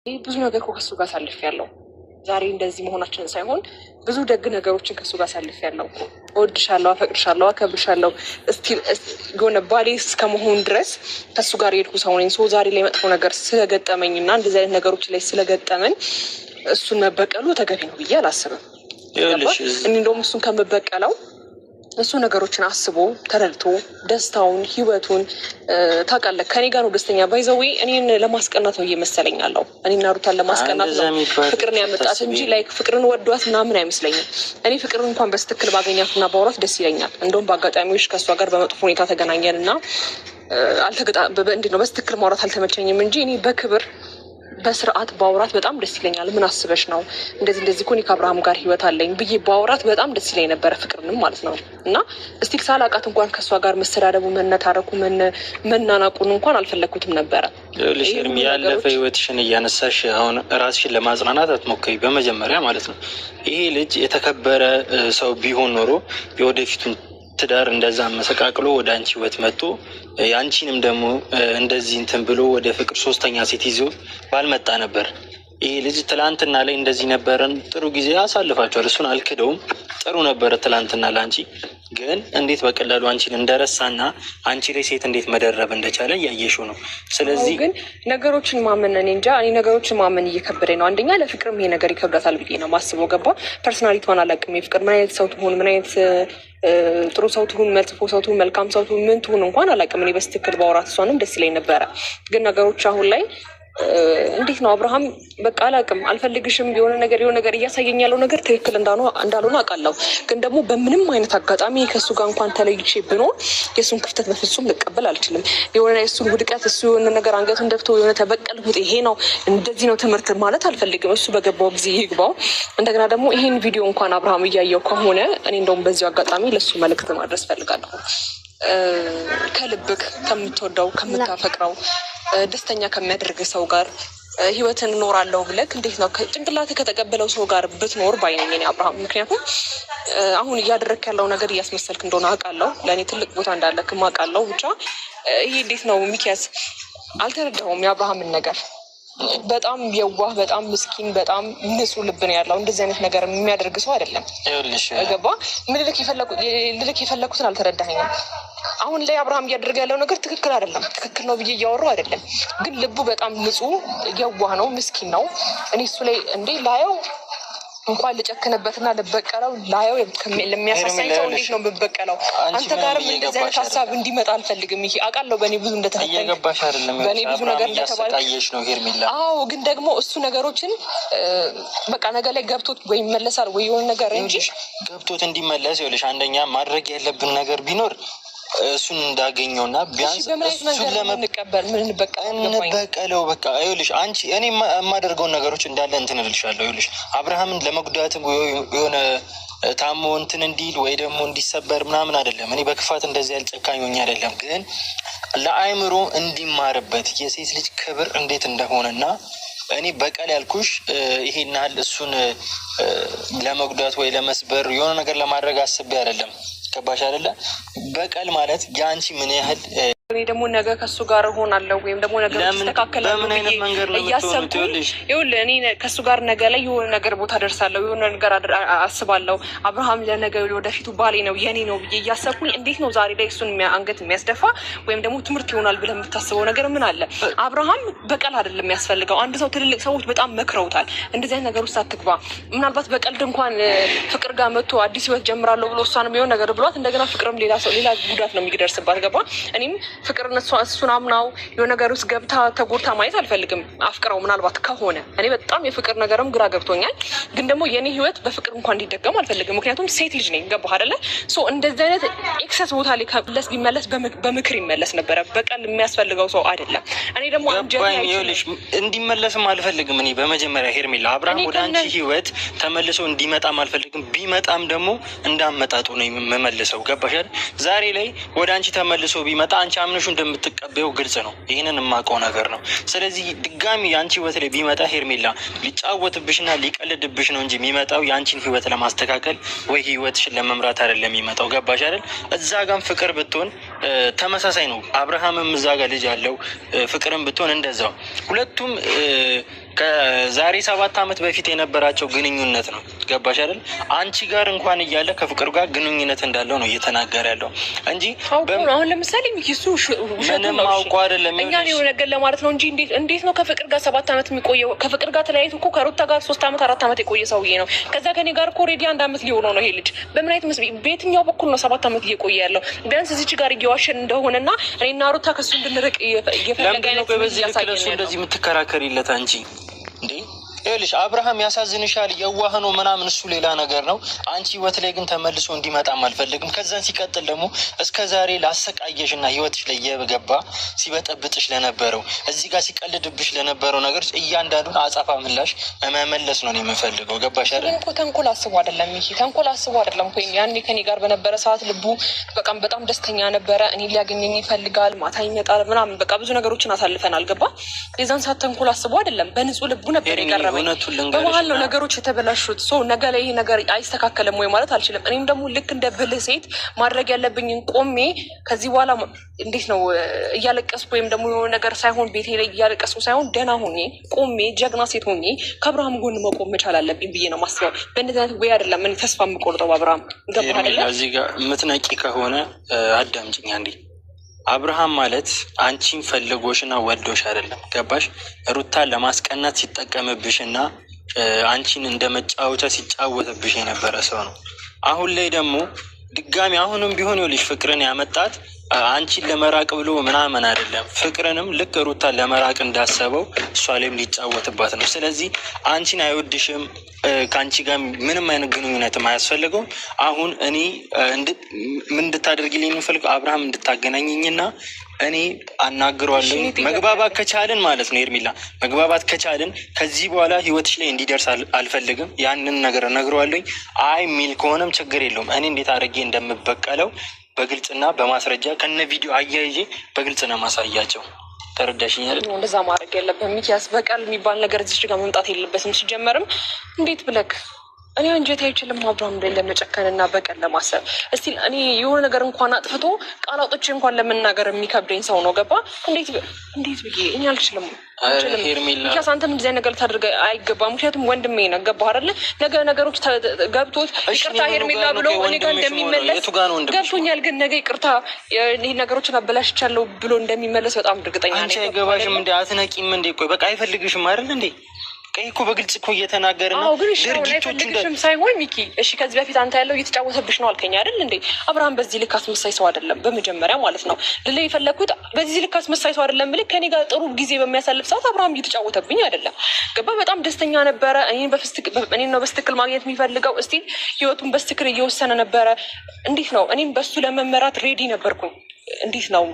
ብዙ ነገር ከሱ ጋር አሳልፌያለሁ። ዛሬ እንደዚህ መሆናችንን ሳይሆን ብዙ ደግ ነገሮችን ከሱ ጋር አሳልፌያለሁ። እወድሻለሁ፣ አፈቅርሻለሁ፣ አከብርሻለሁ የሆነ ባሌ እስከመሆን ድረስ ከሱ ጋር የሄድኩ ሰው ነኝ። ሰው ዛሬ ላይ መጥፎ ነገር ስለገጠመኝ እና እንደዚህ አይነት ነገሮች ላይ ስለገጠመኝ እሱን መበቀሉ ተገቢ ነው ብዬ አላስብም። እኔ እንደውም እሱን ከምበቀለው እሱ ነገሮችን አስቦ ተረድቶ ደስታውን ህይወቱን ታውቃለህ፣ ከኔ ጋር ነው ደስተኛ ባይዘዌ እኔን ለማስቀናት ነው እየመሰለኝ ያለው። እኔና ሩታን ለማስቀናት ነው ፍቅርን ያመጣት እንጂ ላይክ ፍቅርን ወዷት ምናምን አይመስለኝም። እኔ ፍቅርን እንኳን በስትክክል ባገኛትና ባውራት ደስ ይለኛል። እንደውም በአጋጣሚዎች ከእሷ ጋር በመጥፎ ሁኔታ ተገናኘን እና እንዴት ነው በስትክክል ማውራት አልተመቸኝም እንጂ እኔ በክብር በስርዓት ባውራት በጣም ደስ ይለኛል። ምን አስበሽ ነው እንደዚህ እኮ እኔ ከአብርሃም ጋር ህይወት አለኝ ብዬ ባውራት በጣም ደስ ይለኝ ነበረ፣ ፍቅርንም ማለት ነው። እና እስቲል ሳላውቃት እንኳን ከእሷ ጋር መሰዳደቡ፣ መነታረኩ፣ መናናቁን እንኳን አልፈለግኩትም ነበረ። ያለፈ ህይወትሽን እያነሳሽ አሁን ራስሽን ለማጽናናት አትሞክሪ፣ በመጀመሪያ ማለት ነው። ይሄ ልጅ የተከበረ ሰው ቢሆን ኖሮ የወደፊቱን ትዳር እንደዛ መሰቃቅሎ ወደ አንቺ ህይወት መጥቶ የአንቺንም ደግሞ እንደዚህ እንትን ብሎ ወደ ፍቅር ሶስተኛ ሴት ይዞ ባልመጣ ነበር። ይሄ ልጅ ትላንትና ላይ እንደዚህ ነበረን፣ ጥሩ ጊዜ አሳልፋቸዋል። እሱን አልክደውም። ጥሩ ነበረ ትላንትና ለአንቺ። ግን እንዴት በቀላሉ አንቺን እንደረሳና አንቺ ላይ ሴት እንዴት መደረብ እንደቻለ እያየሽው ነው። ስለዚህ ግን ነገሮችን ማመን እኔ እንጃ፣ እኔ ነገሮችን ማመን እየከበደኝ ነው። አንደኛ ለፍቅርም ይሄ ነገር ይከብዳታል ብዬ ነው ማስበው። ገባ ፐርሶናሊቲዋን አላውቅም። የፍቅር ምን አይነት ሰው ትሆን፣ ምን አይነት ጥሩ ሰው ትሁን፣ መጥፎ ሰው ትሁን፣ መልካም ሰው ትሁን፣ ምን ትሁን እንኳን አላውቅም። እኔ በስትክክል ባወራት እሷንም ደስ ይለኝ ነበረ። ግን ነገሮች አሁን ላይ እንዴት ነው አብርሃም በቃ አላውቅም፣ አልፈልግሽም የሆነ ነገር እያሳየኝ ያለው ነገር ትክክል እንዳልሆነ አውቃለሁ። ግን ደግሞ በምንም አይነት አጋጣሚ ከእሱ ጋር እንኳን ተለይቼ ብኖር የእሱን ክፍተት በፍጹም ልቀበል አልችልም። የሆነ የእሱን ውድቀት እሱ የሆነ ነገር አንገቱን ደፍቶ የሆነ ተበቀልኩት ይሄ ነው እንደዚህ ነው ትምህርት ማለት አልፈልግም። እሱ በገባው ጊዜ ይግባው። እንደገና ደግሞ ይሄን ቪዲዮ እንኳን አብርሃም እያየው ከሆነ እኔ እንደውም በዚሁ አጋጣሚ ለእሱ መልዕክት ማድረስ ፈልጋለሁ። ከልብክ ከምትወደው ከምታፈቅረው ደስተኛ ከሚያደርግ ሰው ጋር ህይወትን እኖራለሁ ብለክ እንዴት ነው ጭንቅላት ከተቀበለው ሰው ጋር ብትኖር ባይነኝ እኔ አብርሃም። ምክንያቱም አሁን እያደረክ ያለው ነገር እያስመሰልክ እንደሆነ አውቃለሁ። ለእኔ ትልቅ ቦታ እንዳለክም አውቃለሁ። ብቻ ይሄ እንዴት ነው ሚኪያስ አልተረዳሁም የአብርሃምን ነገር። በጣም የዋህ፣ በጣም ምስኪን፣ በጣም ንጹህ ልብ ነው ያለው። እንደዚህ አይነት ነገር የሚያደርግ ሰው አይደለም። ገባ ምን ልልክ የፈለኩትን አልተረዳኸኝም። አሁን ላይ አብርሃም እያደረገ ያለው ነገር ትክክል አይደለም። ትክክል ነው ብዬ እያወራሁ አይደለም፣ ግን ልቡ በጣም ንጹህ የዋህ ነው፣ ምስኪን ነው። እኔ እሱ ላይ ላየው እንኳን ልጨክንበትና ልበቀለው ላየው ለሚያሳሳኝ ሰው እንዴት ነው የምበቀለው? አንተ ጋርም እንደዚህ አይነት ሀሳብ እንዲመጣ አልፈልግም። ይሄ አውቃለሁ በእኔ ብዙ በእኔ ብዙ ነገር እንደተባለሽ ነው ሄርሜላ። አዎ ግን ደግሞ እሱ ነገሮችን በቃ ነገ ላይ ገብቶት ወይ ይመለሳል ወይ የሆነ ነገር እንጂ ገብቶት እንዲመለስ ይኸውልሽ፣ አንደኛ ማድረግ ያለብን ነገር ቢኖር እሱን እንዳገኘውና ቢያንስ እሱን እንበቀለው። በቃ ይኸውልሽ አንቺ እኔ የማደርገውን ነገሮች እንዳለ እንትን እልልሻለሁ። ይኸውልሽ አብርሃምን ለመጉዳትም የሆነ ታሞ እንትን እንዲል ወይ ደግሞ እንዲሰበር ምናምን አይደለም። እኔ በክፋት እንደዚህ ያልጨካኞኝ አይደለም፣ ግን ለአእምሮ እንዲማርበት የሴት ልጅ ክብር እንዴት እንደሆነና እኔ በቀል ያልኩሽ ይሄን ያህል እሱን ለመጉዳት ወይ ለመስበር የሆነ ነገር ለማድረግ አስቤ አይደለም። ገባሽ አይደለ? በቀል ማለት የአንቺ ምን ያህል እኔ ደግሞ ነገ ከሱ ጋር እሆናለሁ ወይም ደግሞ ነገ ተስተካከለ እያሰብኩኝ ይኸውልህ፣ እኔ ከሱ ጋር ነገ ላይ የሆነ ነገር ቦታ ደርሳለሁ፣ የሆነ ነገር አስባለሁ። አብርሃም ለነገ ወደፊቱ ባሌ ነው የኔ ነው ብዬ እያሰብኩኝ እንዴት ነው ዛሬ ላይ እሱን አንገት የሚያስደፋ ወይም ደግሞ ትምህርት ይሆናል ብለህ የምታስበው ነገር ምን አለ? አብርሃም በቀል አይደለም የሚያስፈልገው። አንድ ሰው ትልልቅ ሰዎች በጣም መክረውታል፣ እንደዚህ አይነት ነገር ውስጥ አትግባ። ምናልባት በቀልድ እንኳን ፍቅር ጋር መጥቶ አዲስ ህይወት ጀምራለሁ ብሎ እሷንም የሆነ ነገር ብሏት እንደገና ፍቅርም ሌላ ጉዳት ነው የሚደርስባት። ገባ? እኔም ፍቅር እሱን አምናው የሆነ ነገር ውስጥ ገብታ ተጎድታ ማየት አልፈልግም። አፍቅረው ምናልባት ከሆነ እኔ በጣም የፍቅር ነገርም ግራ ገብቶኛል። ግን ደግሞ የኔ ህይወት በፍቅር እንኳን እንዲደገም አልፈልግም። ምክንያቱም ሴት ልጅ ነኝ። ገባህ አይደለ? እንደዚህ አይነት ኤክሰስ ቦታ ላይ ቢመለስ በምክር ይመለስ ነበረ። በቀል የሚያስፈልገው ሰው አይደለም። እኔ ደግሞ እንዲመለስም አልፈልግም። እኔ በመጀመሪያ ሄርሜላ አብርሃም ወደ አንቺ ህይወት ተመልሶ እንዲመጣም አልፈልግም። ቢመጣም ደግሞ እንዳመጣጡ ነው የምመልሰው። ገባሽ አይደል? ዛሬ ላይ ወደ አንቺ ተመልሶ ቢመጣ አንቺ አምነሹ እንደምትቀበው ግልጽ ነው። ይህንን የማውቀው ነገር ነው። ስለዚህ ድጋሚ የአንቺ ህይወት ላይ ቢመጣ ሄርሜላ ሊጫወትብሽና ሊቀልድብሽ ነው እንጂ የሚመጣው የአንቺን ህይወት ለማስተካከል ወይ ህይወትሽን ለመምራት አይደለም የሚመጣው። ገባሽ አይደል? እዛ ጋም ፍቅር ብትሆን ተመሳሳይ ነው። አብርሃምም እዛ ጋር ልጅ አለው፣ ፍቅርም ብትሆን እንደዛው። ሁለቱም ከዛሬ 7 ዓመት በፊት የነበራቸው ግንኙነት ነው። ገባሽ አይደል? አንቺ ጋር እንኳን እያለ ከፍቅር ጋር ግንኙነት እንዳለው ነው እየተናገረ ያለው እንጂ አሁን ለምሳሌ ሚኪሱ ምንም አውቆ አይደለም። እኛ ነው ነገር ለማለት ነው እንጂ እንዴት ነው ከፍቅር ጋር 7 ዓመት የሚቆየው? ከፍቅር ጋር ተለያይቶ እኮ ከሩታ ጋር 3 ዓመት 4 ዓመት የቆየ ሰውዬ ነው። ከዛ ከኔ ጋር እኮ ኦልሬዲ 1 ዓመት ሊሆነው ነው ይሄ ልጅ። በምን አይነት በየትኛው በኩል ነው 7 ዓመት እየቆየ ያለው? ቢያንስ እዚች ጋር እየዋሸን እንደሆነና እኔና ሩታ ከሱ እንድንርቅ እየፈለገ አይነት ለሱ እንደዚህ የምትከራከሪለት አንቺ እንዴ? ይኸውልሽ አብርሃም ያሳዝንሻል፣ የዋህ ነው ምናምን፣ እሱ ሌላ ነገር ነው። አንቺ ህይወት ላይ ግን ተመልሶ እንዲመጣም አልፈልግም። ከዛን ሲቀጥል ደግሞ እስከ ዛሬ ላሰቃየሽና ህይወትሽ ላይ የገባ ሲበጠብጥሽ ለነበረው እዚህ ጋር ሲቀልድብሽ ለነበረው ነገሮች እያንዳንዱን አጻፋ ምላሽ መመለስ ነው የምፈልገው። ገባሽ አይደል? እኮ ተንኮል አስቦ አይደለም ይሄ ተንኮል አስቦ አይደለም እኮ። ያኔ ከኔ ጋር በነበረ ሰዓት ልቡ በጣም ደስተኛ ነበረ። እኔ ሊያገኘኝ ይፈልጋል፣ ማታ ይመጣል ምናምን፣ በቃ ብዙ ነገሮችን አሳልፈናል። ገባ? የዛን ሰዓት ተንኮል አስቦ አይደለም፣ በንጹህ ልቡ ነበር የቀረበ። በመሀል ነው ነገሮች የተበላሹት። ነገ ላይ ይሄ ነገር አይስተካከልም ወይ ማለት አልችልም። እኔም ደግሞ ልክ እንደ ብልህ ሴት ማድረግ ያለብኝን ቆሜ ከዚህ በኋላ እንዴት ነው እያለቀስኩ ወይም ደግሞ የሆነ ነገር ሳይሆን ቤቴ ላይ እያለቀስኩ ሳይሆን ደህና ሆኜ ቆሜ ጀግና ሴት ሆኜ ከአብርሃም ጎን መቆም መቻል አለብኝ ብዬ ነው ማስበው። በእንደዚህ አይነት ወይ አይደለም እኔ ተስፋ የምቆርጠው በአብርሃም። ገባህ አይደለ? እዚህ ጋር የምትነቂ ከሆነ አዳምጪኝ አንዴ። አብርሃም ማለት አንቺን ፈልጎሽና ወዶሽ አይደለም። ገባሽ? ሩታን ለማስቀናት ሲጠቀምብሽና አንቺን እንደ መጫወቻ ሲጫወትብሽ የነበረ ሰው ነው። አሁን ላይ ደግሞ ድጋሚ አሁንም ቢሆን ይኸውልሽ ፍቅርን ያመጣት አንቺን ለመራቅ ብሎ ምናምን አይደለም። ፍቅርንም ልክ ሩታን ለመራቅ እንዳሰበው እሷ ላይም ሊጫወትባት ነው። ስለዚህ አንቺን አይወድሽም፣ ከአንቺ ጋር ምንም አይነት ግንኙነትም አያስፈልገውም። አሁን እኔ ምን እንድታደርግልኝ የምፈልገው አብርሃም እንድታገናኘኝና እኔ አናግረዋለሁ። መግባባት ከቻልን ማለት ነው ኤርሚላ፣ መግባባት ከቻልን ከዚህ በኋላ ህይወትሽ ላይ እንዲደርስ አልፈልግም። ያንን ነገር እነግረዋለሁኝ። አይ የሚል ከሆነም ችግር የለውም። እኔ እንዴት አድርጌ እንደምበቀለው በግልጽና በማስረጃ ከነ ቪዲዮ አያይዤ በግልጽ ነው ማሳያቸው። ተረዳሽኝ አይደል? እንደዛ ማድረግ የለብህም ሚኪያስ። በቀል የሚባል ነገር እዚች ጋር መምጣት የለበትም። ሲጀመርም እንዴት ብለክ እኔ አንጀት አይችልም አብርሃም ላይ ለመጨከንና በቀል ለማሰብ። እስቲ እኔ የሆነ ነገር እንኳን አጥፍቶ ቃል አውጥቼ እንኳን ለመናገር የሚከብደኝ ሰው ነው። ገባ? እንዴት ብዬ እኔ አልችልም። ሚኪያስ አንተም እንደዚህ ነገር ልታደርግ አይገባም። ምክንያቱም ወንድሜ ነው። ገባህ አይደለ? ነገ ነገሮች ገብቶት ይቅርታ ሄርሜላ ብሎ እኔ ጋር እንደሚመለስ ገብቶኛል። ግን ነገ ይቅርታ ይህ ነገሮችን አበላሽቻለሁ ብሎ እንደሚመለስ በጣም እርግጠኛ ነኝ። አንቺ አይገባሽም እንዴ? አትነቂም እንዴ? ቆይ በቃ አይፈልግሽም አይደል እንዴ? ቀይ እኮ በግልጽ እኮ እየተናገረ ነው። ግን አይፈልግሽም ሳይሆን ሚኪ፣ እሺ ከዚህ በፊት አንተ ያለው እየተጫወተብሽ ነው አልከኝ አይደል እንዴ? አብርሃም በዚህ ልክ አስመሳይ ሰው አይደለም። በመጀመሪያ ማለት ነው ልል የፈለግኩት በዚህ ልክ አስመሳይ ሰው አይደለም ብልክ ከኔ ጋር ጥሩ ጊዜ በሚያሳልፍ ሰዓት አብርሃም እየተጫወተብኝ አይደለም። ገባ? በጣም ደስተኛ ነበረ። እኔን ነው በስትክክል ማግኘት የሚፈልገው። እስቲ ህይወቱን በስትክክል እየወሰነ ነበረ። እንዴት ነው እኔም በሱ ለመመራት ሬዲ ነበርኩኝ። እንዴት ነው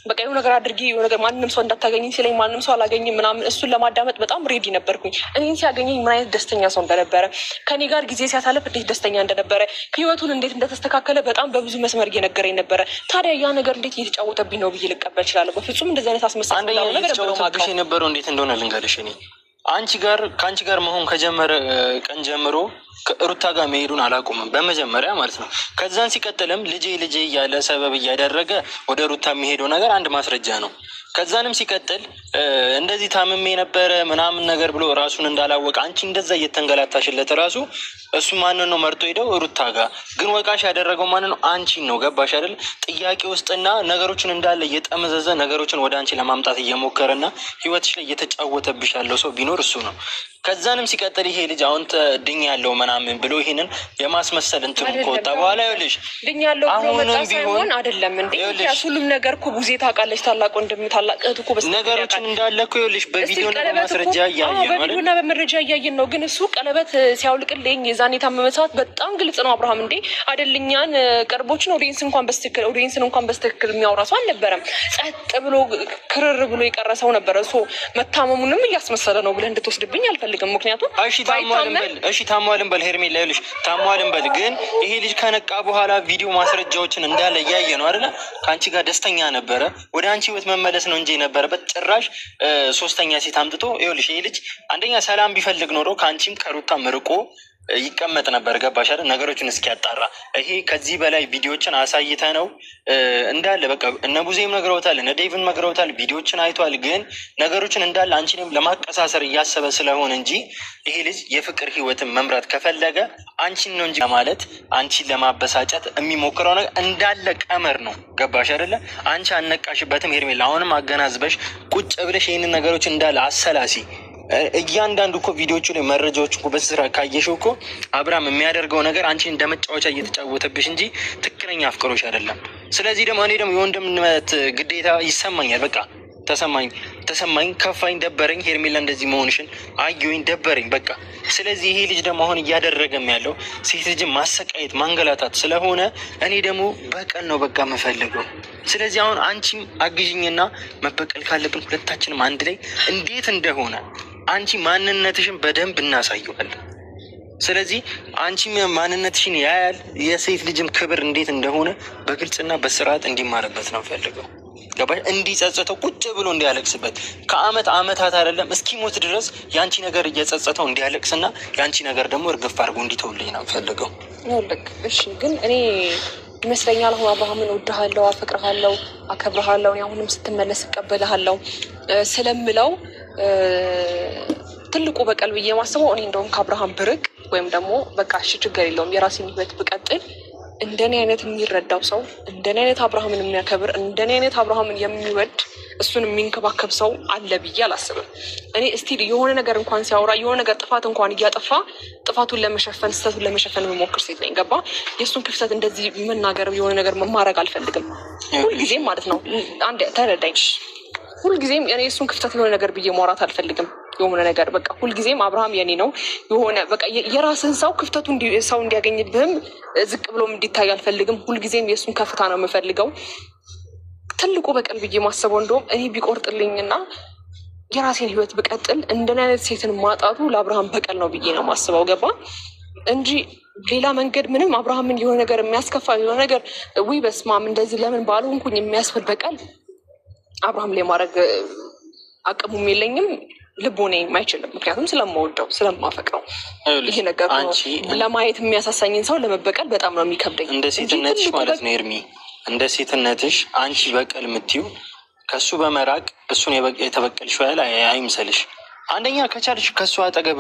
በቃ የሆነ ነገር አድርጊ የሆነ ነገር ማንም ሰው እንዳታገኝ ሲለኝ ማንም ሰው አላገኝም ምናምን እሱን ለማዳመጥ በጣም ሬዲ ነበርኩኝ። እኔን ሲያገኘኝ ምን አይነት ደስተኛ ሰው እንደነበረ፣ ከኔ ጋር ጊዜ ሲያሳልፍ እንዴት ደስተኛ እንደነበረ፣ ህይወቱን እንዴት እንደተስተካከለ በጣም በብዙ መስመር እየነገረኝ ነበረ። ታዲያ ያ ነገር እንዴት እየተጫወተብኝ ነው ብዬ ልቀበል እችላለሁ? በፍጹም እንደዚህ አይነት አስመሳይ ነገር የነበረው እንዴት እንደሆነ ልንገርሽ። እኔ ከአንቺ ጋር መሆን ከጀመረ ቀን ጀምሮ ሩታ ጋር መሄዱን አላቆምም በመጀመሪያ ማለት ነው። ከዛን ሲቀጥልም ልጄ እያለ ሰበብ እያደረገ ወደ ሩታ የሚሄደው ነገር አንድ ማስረጃ ነው። ከዛንም ሲቀጥል እንደዚህ ታምሜ ነበረ ምናምን ነገር ብሎ ራሱን እንዳላወቀ አንቺ እንደዛ እየተንገላታሽለት ራሱ እሱ ማንን ነው መርጦ ሄደው ሩታ ጋር። ግን ወቃሽ ያደረገው ማንን ነው? አንቺን ነው። ገባሽ አይደል? ጥያቄ ውስጥና ነገሮችን እንዳለ እየጠመዘዘ ነገሮችን ወደ አንቺ ለማምጣት እየሞከረና ህይወትሽ ላይ እየተጫወተብሽ ያለው ሰው ቢኖር እሱ ነው። ከዛንም ሲቀጥል ይሄ ልጅ አሁን ድኝ ያለው ምናምን ብሎ ይሄንን የማስመሰል እንትኑ ከወጣ በኋላ ይኸውልሽ ድኝ ያለው አሁንም ቢሆን አይደለም እንዴ ሁሉም ነገር እኮ ቡዜ ታውቃለች። ታላቅ ወንድም ታላቅ እህት እኮ ነገሮችን እንዳለ እኮ ይኸውልሽ በቪዲዮና በማስረጃ እያየን ነው። በቪዲዮና በመረጃ እያየን ነው። ግን እሱ ቀለበት ሲያውልቅልኝ የዛኔ የታመመ ሰዓት በጣም ግልጽ ነው። አብርሃም እንዴ አይደልኛን ቅርቦችን ኦዲየንስን እንኳን በስትክክል የሚያወራ ሰው አልነበረም። ጸጥ ብሎ ክርር ብሎ የቀረ ሰው ነበረ። እሱ መታመሙንም እያስመሰለ ነው ብለህ እንድትወስድብኝ አልፈልግም። ምክንያቱም እሺ ታሟልን በል ሄርሜላ፣ ይኸውልሽ ታሟልን በል። ግን ይሄ ልጅ ከነቃ በኋላ ቪዲዮ ማስረጃዎችን እንዳለ እያየ ነው አይደለ? ከአንቺ ጋር ደስተኛ ነበረ። ወደ አንቺ ህይወት መመለስ ነው እንጂ የነበረበት ጭራሽ ሶስተኛ ሴት አምጥቶ ይኸውልሽ ይሄ ልጅ አንደኛ ሰላም ቢፈልግ ኖሮ ከአንቺም ከሩታም ርቆ ይቀመጥ ነበር። ገባሽ አይደል? ነገሮችን እስኪያጣራ ይሄ ከዚህ በላይ ቪዲዮችን አሳይተ ነው እንዳለ በቃ እነ ቡዜም ነግረውታል፣ እነ ዴቭን ነግረውታል፣ ቪዲዮችን አይቷል። ግን ነገሮችን እንዳለ አንቺንም ለማቀሳሰር እያሰበ ስለሆነ እንጂ ይሄ ልጅ የፍቅር ህይወትን መምራት ከፈለገ አንቺን ነው እንጂ ማለት አንቺን ለማበሳጨት የሚሞክረው ነገር እንዳለ ቀመር ነው። ገባሽ አይደለ? አንቺ አልነቃሽበትም ሄርሜላ። አሁንም አገናዝበሽ ቁጭ ብለሽ ይህንን ነገሮች እንዳለ አሰላሲ። እያንዳንዱ እኮ ቪዲዮቹ ላይ መረጃዎች እኮ በስራ ካየሽው እኮ አብርሃም የሚያደርገው ነገር አንቺን እንደ መጫወቻ እየተጫወተብሽ እንጂ ትክክለኛ አፍቅሮሽ አይደለም። ስለዚህ ደግሞ እኔ ደግሞ የወንድምነት ግዴታ ይሰማኛል። በቃ ተሰማኝ፣ ከፋኝ፣ ደበረኝ። ሄርሜላ እንደዚህ መሆንሽን አየሁኝ፣ ደበረኝ በቃ። ስለዚህ ይሄ ልጅ ደግሞ አሁን እያደረገም ያለው ሴት ልጅን ማሰቃየት ማንገላታት ስለሆነ እኔ ደግሞ በቀል ነው በቃ የምፈልገው። ስለዚህ አሁን አንቺም አግዥኝና መበቀል ካለብን ሁለታችንም አንድ ላይ እንዴት እንደሆነ አንቺ ማንነትሽን በደንብ እናሳየዋለን። ስለዚህ አንቺም ማንነትሽን ያያል። የሴት ልጅም ክብር እንዴት እንደሆነ በግልጽና በስርዓት እንዲማርበት ነው ፈልገው። ገባሽ? እንዲጸጸተው ቁጭ ብሎ እንዲያለቅስበት ከአመታት አይደለም እስኪሞት ድረስ የአንቺ ነገር እየጸጸተው እንዲያለቅስና የአንቺ ነገር ደግሞ እርግፍ አድርጎ እንዲተውልኝ ነው ፈልገው። ልክ እሺ። ግን እኔ ይመስለኛል አሁን አብርሃምን እወድሃለሁ፣ አፈቅርሃለሁ፣ አከብርሃለሁ፣ አሁንም ስትመለስ እቀበልሃለሁ ስለምለው ትልቁ በቀል ብዬ ማስበው እኔ እንደውም ከአብርሃም ብርቅ ወይም ደግሞ በቃ እሺ ችግር የለውም የራሴን ህይወት ብቀጥል እንደኔ አይነት የሚረዳው ሰው እንደኔ አይነት አብርሃምን የሚያከብር እንደኔ አይነት አብርሃምን የሚወድ እሱን የሚንከባከብ ሰው አለ ብዬ አላስብም። እኔ እስቲል የሆነ ነገር እንኳን ሲያወራ የሆነ ነገር ጥፋት እንኳን እያጠፋ ጥፋቱን ለመሸፈን ስህተቱን ለመሸፈን የምሞክር ሴት ነኝ። ገባ? የእሱን ክፍተት እንደዚህ መናገር የሆነ ነገር ማድረግ አልፈልግም። ሁልጊዜም ማለት ነው አንድ ተረዳኝ። ሁልጊዜም እኔ እሱን ክፍተት የሆነ ነገር ብዬ ማውራት አልፈልግም። የሆነ ነገር በቃ ሁልጊዜም አብርሃም የኔ ነው የሆነ በቃ የራስን ሰው ክፍተቱ ሰው እንዲያገኝብህም ዝቅ ብሎም እንዲታይ አልፈልግም። ሁልጊዜም የእሱን ከፍታ ነው የምፈልገው። ትልቁ በቀል ብዬ ማሰበው እንደውም እኔ ቢቆርጥልኝና የራሴን ህይወት ብቀጥል እንደኔ አይነት ሴትን ማጣቱ ለአብርሃም በቀል ነው ብዬ ነው ማስበው። ገባ? እንጂ ሌላ መንገድ ምንም አብርሃምን የሆነ ነገር የሚያስከፋ የሆነ ነገር ውይ በስማም እንደዚህ ለምን ባልሆንኩኝ የሚያስብል በቀል አብርሃም ላይ ማድረግ አቅሙም የለኝም፣ ልቦናዬም አይችልም። ምክንያቱም ስለማወደው ስለማፈቅረው ይሄ ነገር ለማየት የሚያሳሳኝን ሰው ለመበቀል በጣም ነው የሚከብደኝ። እንደ ሴትነትሽ ማለት ነው ኤርሚ፣ እንደ ሴትነትሽ አንቺ በቀል የምትይው ከሱ በመራቅ እሱን የተበቀልሽ ያህል አይምሰልሽ። አንደኛ ከቻልሽ ከሱ አጠገብ